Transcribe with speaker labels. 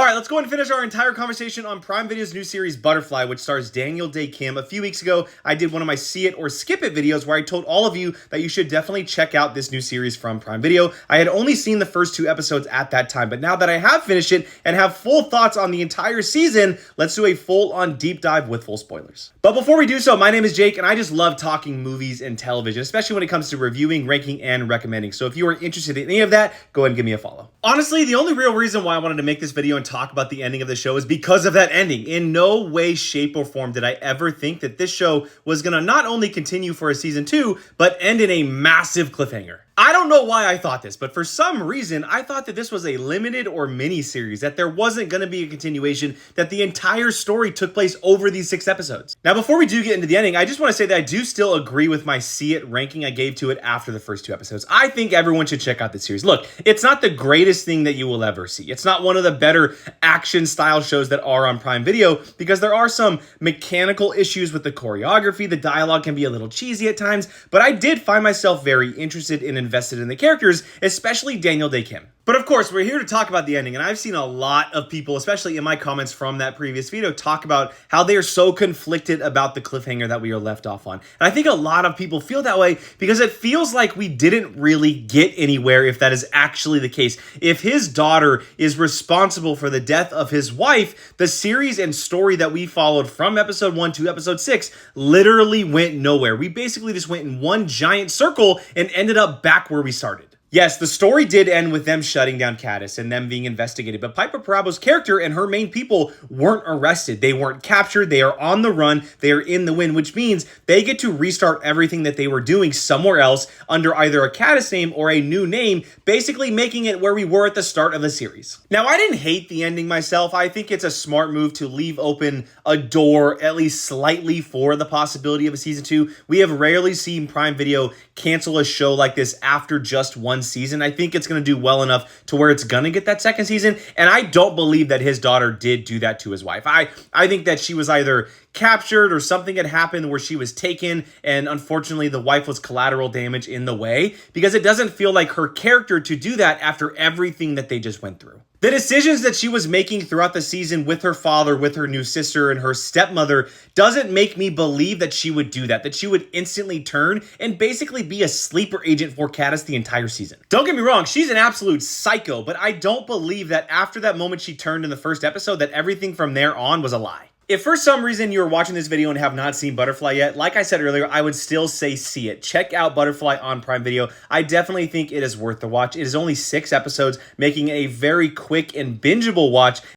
Speaker 1: right, let's go and finish our entire conversation on Prime Video's new series Butterfly, which stars Daniel Dae Kim. A few weeks ago, I did one of my See It or Skip It videos where I told all of you that you should definitely check out this new series from Prime Video. I had only seen the first 2 episodes at that time, but now that I have finished it and have full thoughts on the entire season, let's do a full-on deep dive with full spoilers. But before we do so, my name is Jake, and I just love talking movies and television, especially when it comes to reviewing, ranking, and recommending. So if you are interested in any of that, go ahead and give me a follow. Honestly, the only real reason why I wanted to make this video and talk about the ending of the show is because of that ending. In no way, shape, or form did I ever think that this show was gonna not only continue for a season 2, but end in a massive cliffhanger. I don't know why I thought this, but for some reason, I thought that this was a limited or mini series, that there wasn't going to be a continuation, that the entire story took place over these 6 episodes. Now, before we do get into the ending, I just want to say that I do still agree with my See It ranking I gave to it after the first 2 episodes. I think everyone should check out this series. Look, it's not the greatest thing that you will ever see. It's not one of the better action-style shows that are on Prime Video, because there are some mechanical issues with the choreography. The dialogue can be a little cheesy at times, but I did find myself very interested in invested in the characters, especially Daniel Dae Kim. But of course, we're here to talk about the ending, and I've seen a lot of people, especially in my comments from that previous video, talk about how they are so conflicted about the cliffhanger that we are left off on. And I think a lot of people feel that way because it feels like we didn't really get anywhere if that is actually the case. If his daughter is responsible for the death of his wife, the series and story that we followed from episode 1 to episode 6 literally went nowhere. We basically just went in one giant circle and ended up back where we started. Yes, the story did end with them shutting down Caddis and them being investigated, but Piper Parabo's character and her main people weren't arrested. They weren't captured. They are on the run. They are in the wind, which means they get to restart everything that they were doing somewhere else under either a Caddis name or a new name, basically making it where we were at the start of the series. Now, I didn't hate the ending myself. I think it's a smart move to leave open a door, at least slightly, for the possibility of a season 2. We have rarely seen Prime Video cancel a show like this after just one season. I think it's going to do well enough to where it's going to get that second season, and I don't believe that his daughter did do that to his wife. I think that she was either captured or something had happened where she was taken, and unfortunately the wife was collateral damage in the way, because it doesn't feel like her character to do that after everything that they just went through. The decisions that she was making throughout the season with her father, with her new sister, and her stepmother doesn't make me believe that she would do that she would instantly turn and basically be a sleeper agent for Caddis the entire season. Don't get me wrong, she's an absolute psycho, but I don't believe that after that moment she turned in the first episode that everything from there on was a lie. If for some reason you're watching this video and have not seen Butterfly yet, like I said earlier, I would still say see it. Check out Butterfly on Prime Video. I definitely think it is worth the watch. It is only 6 episodes, making it a very quick and bingeable watch.